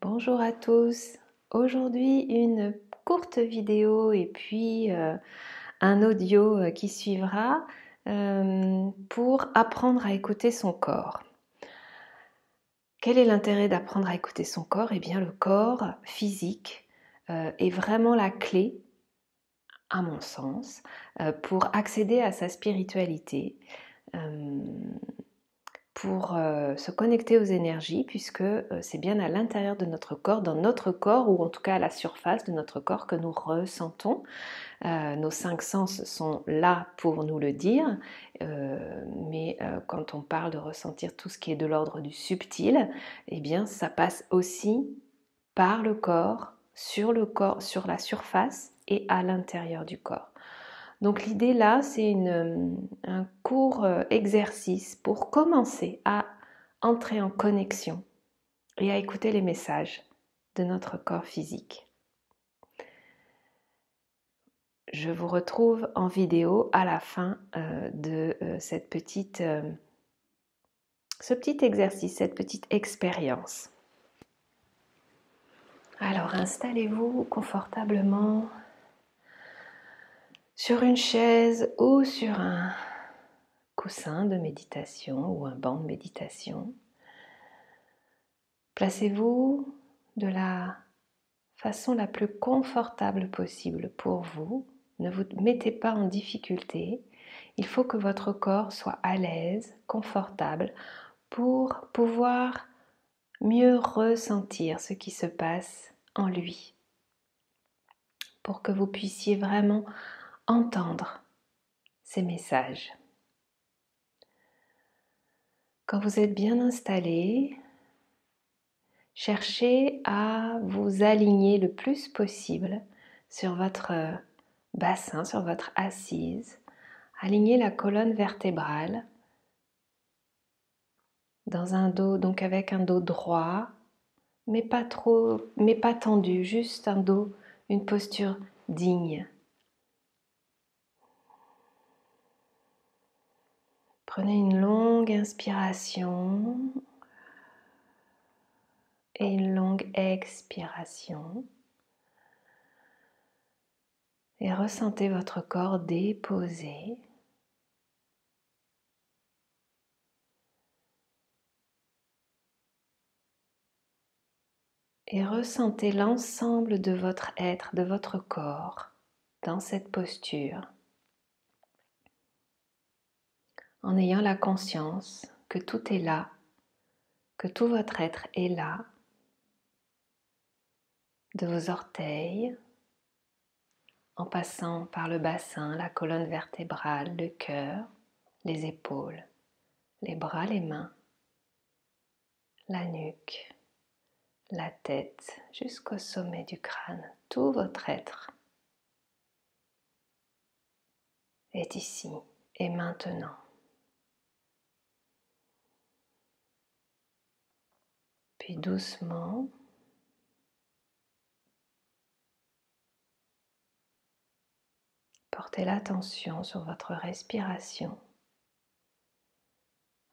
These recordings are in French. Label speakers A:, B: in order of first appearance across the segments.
A: Bonjour à tous. Aujourd'hui, une courte vidéo et puis un audio qui suivra pour apprendre à écouter son corps. Quel est l'intérêt d'apprendre à écouter son corps? Eh bien, le corps physique est vraiment la clé, à mon sens, pour accéder à sa spiritualité. Pour se connecter aux énergies, puisque c'est bien à l'intérieur de notre corps, dans notre corps, ou en tout cas à la surface de notre corps, que nous ressentons. Nos cinq sens sont là pour nous le dire, mais quand on parle de ressentir tout ce qui est de l'ordre du subtil, eh bien ça passe aussi par le corps, sur la surface et à l'intérieur du corps. Donc l'idée là, c'est un court exercice pour commencer à entrer en connexion et à écouter les messages de notre corps physique. Je vous retrouve en vidéo à la fin de ce petit exercice, cette petite expérience. Alors installez-vous confortablement sur une chaise ou sur un coussin de méditation ou un banc de méditation. Placez-vous de la façon la plus confortable possible pour vous. Ne vous mettez pas en difficulté. Il faut que votre corps soit à l'aise, confortable, pour pouvoir mieux ressentir ce qui se passe en lui. Pour que vous puissiez vraiment entendre ces messages. Quand vous êtes bien installé, cherchez à vous aligner le plus possible sur votre bassin, sur votre assise. Alignez la colonne vertébrale dans un dos, donc avec un dos droit, mais pas tendu, juste un dos, une posture digne. Prenez une longue inspiration et une longue expiration. Et ressentez votre corps déposé. Et ressentez l'ensemble de votre être, de votre corps, dans cette posture, en ayant la conscience que tout est là, que tout votre être est là, de vos orteils, en passant par le bassin, la colonne vertébrale, le cœur, les épaules, les bras, les mains, la nuque, la tête, jusqu'au sommet du crâne. Tout votre être est ici et maintenant. Puis doucement, portez l'attention sur votre respiration.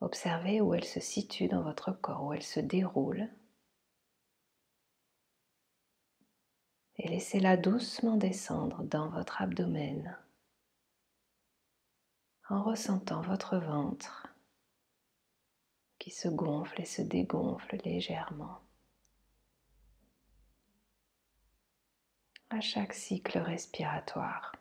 A: Observez où elle se situe dans votre corps, où elle se déroule. Et laissez-la doucement descendre dans votre abdomen en ressentant votre ventre qui se gonfle et se dégonfle légèrement à chaque cycle respiratoire.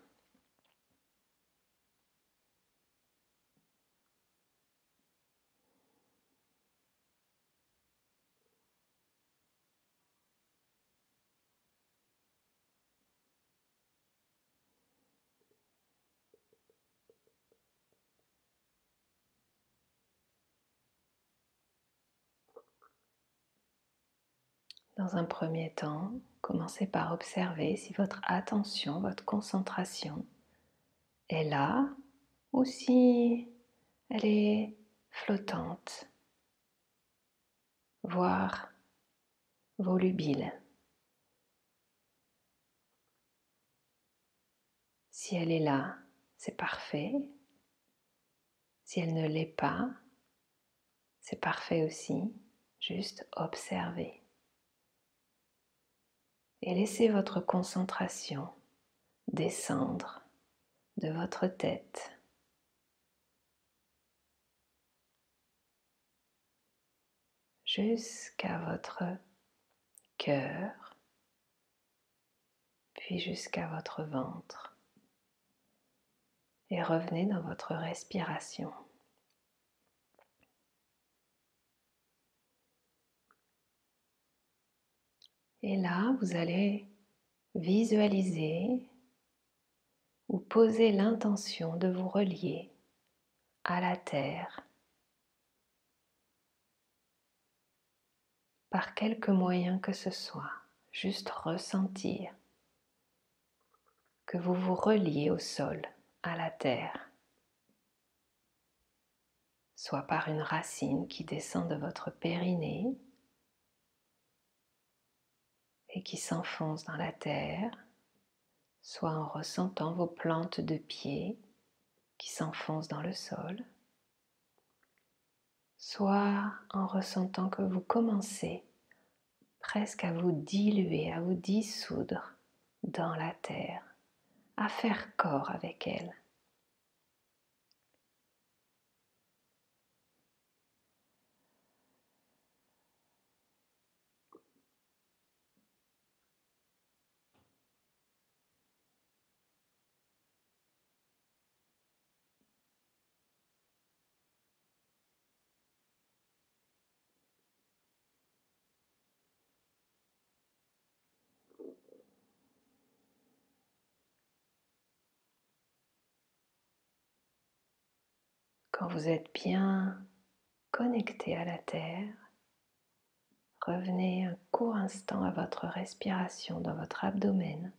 A: Dans un premier temps, commencez par observer si votre attention, votre concentration est là ou si elle est flottante, voire volubile. Si elle est là, c'est parfait. Si elle ne l'est pas, c'est parfait aussi. Juste observer. Et laissez votre concentration descendre de votre tête jusqu'à votre cœur, puis jusqu'à votre ventre. Et revenez dans votre respiration. Et là, vous allez visualiser ou poser l'intention de vous relier à la terre par quelque moyen que ce soit. Juste ressentir que vous vous reliez au sol, à la terre, soit par une racine qui descend de votre périnée et qui s'enfonce dans la terre, soit en ressentant vos plantes de pied qui s'enfoncent dans le sol, soit en ressentant que vous commencez presque à vous diluer, à vous dissoudre dans la terre, à faire corps avec elle. Quand vous êtes bien connecté à la terre, revenez un court instant à votre respiration dans votre abdomen.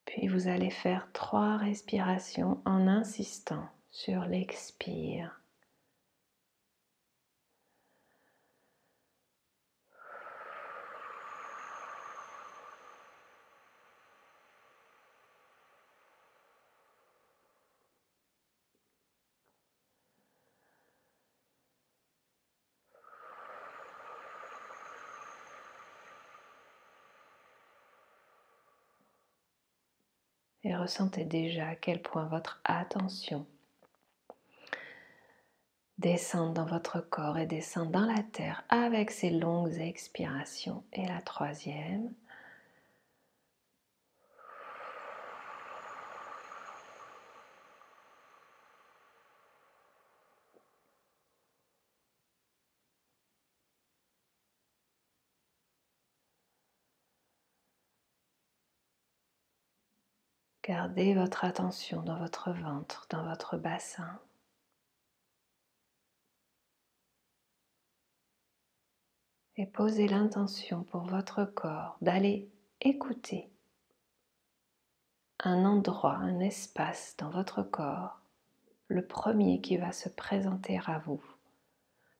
A: Puis vous allez faire 3 respirations en insistant sur l'expire. Et ressentez déjà à quel point votre attention descend dans votre corps et descend dans la terre avec ces longues expirations. Et la 3e. Gardez votre attention dans votre ventre, dans votre bassin. Et posez l'intention pour votre corps d'aller écouter un endroit, un espace dans votre corps, le premier qui va se présenter à vous,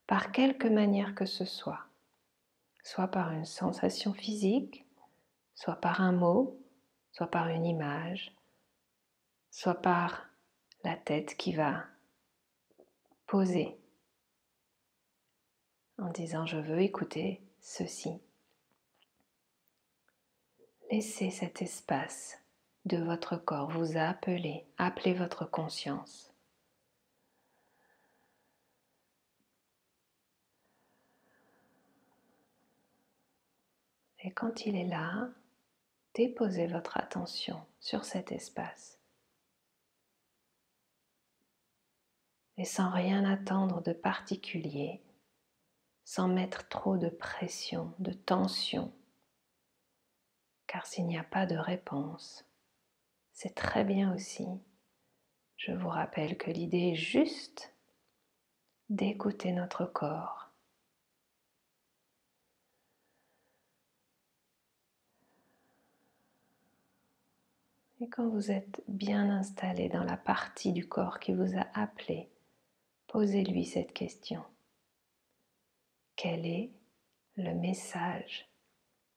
A: par quelque manière que ce soit par une sensation physique, soit par un mot, soit par une image, soit par la tête qui va poser en disant je veux écouter ceci. Laissez cet espace de votre corps vous appeler, appelez votre conscience. Et quand il est là, déposez votre attention sur cet espace. Et sans rien attendre de particulier, sans mettre trop de pression, de tension, car s'il n'y a pas de réponse, c'est très bien aussi. Je vous rappelle que l'idée est juste d'écouter notre corps. Et quand vous êtes bien installé dans la partie du corps qui vous a appelé, posez-lui cette question. Quel est le message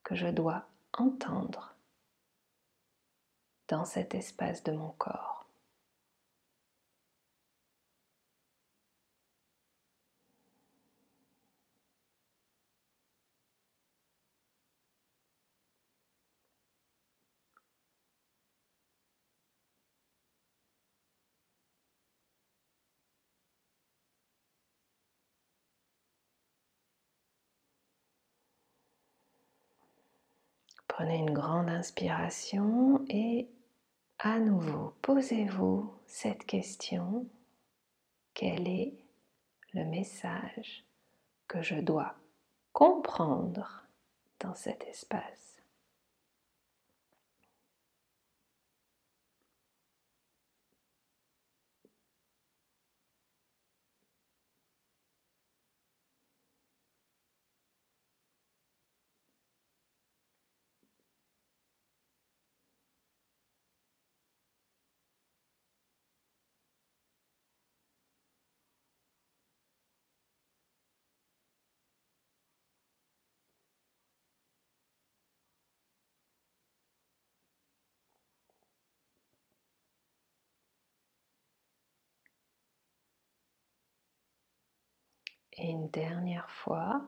A: que je dois entendre dans cet espace de mon corps. Prenez une grande inspiration et à nouveau, posez-vous cette question. Quel est le message que je dois comprendre dans cet espace? Et une dernière fois,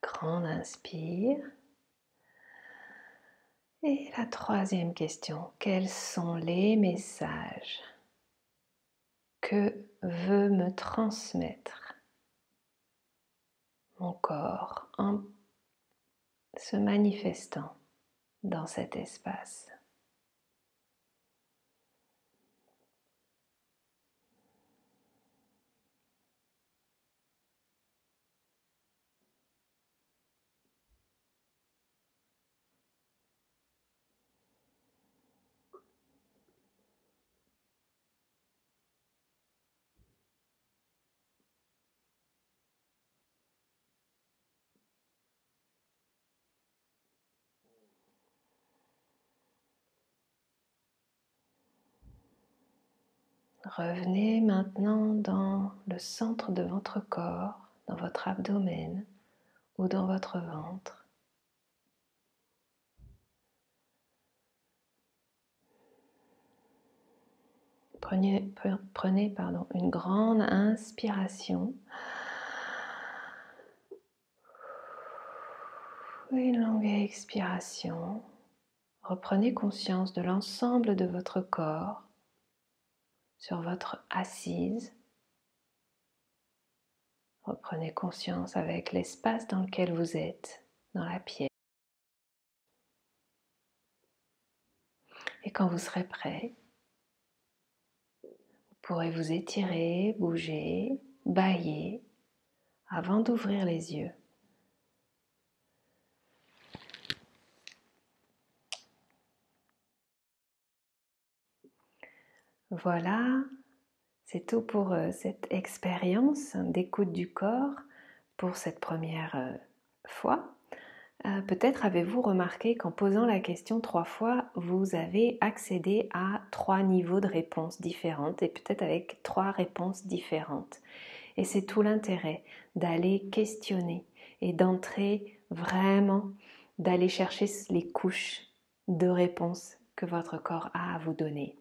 A: grande inspire. Et la troisième question, quels sont les messages que veut me transmettre mon corps en se manifestant dans cet espace? Revenez maintenant dans le centre de votre corps, dans votre abdomen ou dans votre ventre. Prenez une grande inspiration et une longue expiration. Reprenez conscience de l'ensemble de votre corps sur votre assise. Reprenez conscience avec l'espace dans lequel vous êtes, dans la pièce. Et quand vous serez prêt, vous pourrez vous étirer, bouger, bâiller avant d'ouvrir les yeux. Voilà, c'est tout pour cette expérience d'écoute du corps pour cette première fois. Peut-être avez-vous remarqué qu'en posant la question 3 fois, vous avez accédé à 3 niveaux de réponses différentes et peut-être avec 3 réponses différentes. Et c'est tout l'intérêt d'aller questionner et d'entrer vraiment, d'aller chercher les couches de réponses que votre corps a à vous donner.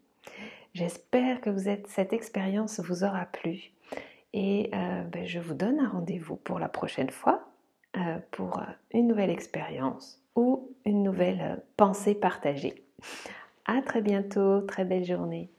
A: J'espère que cette expérience vous aura plu et je vous donne un rendez-vous pour la prochaine fois pour une nouvelle expérience ou une nouvelle pensée partagée. À très bientôt, très belle journée.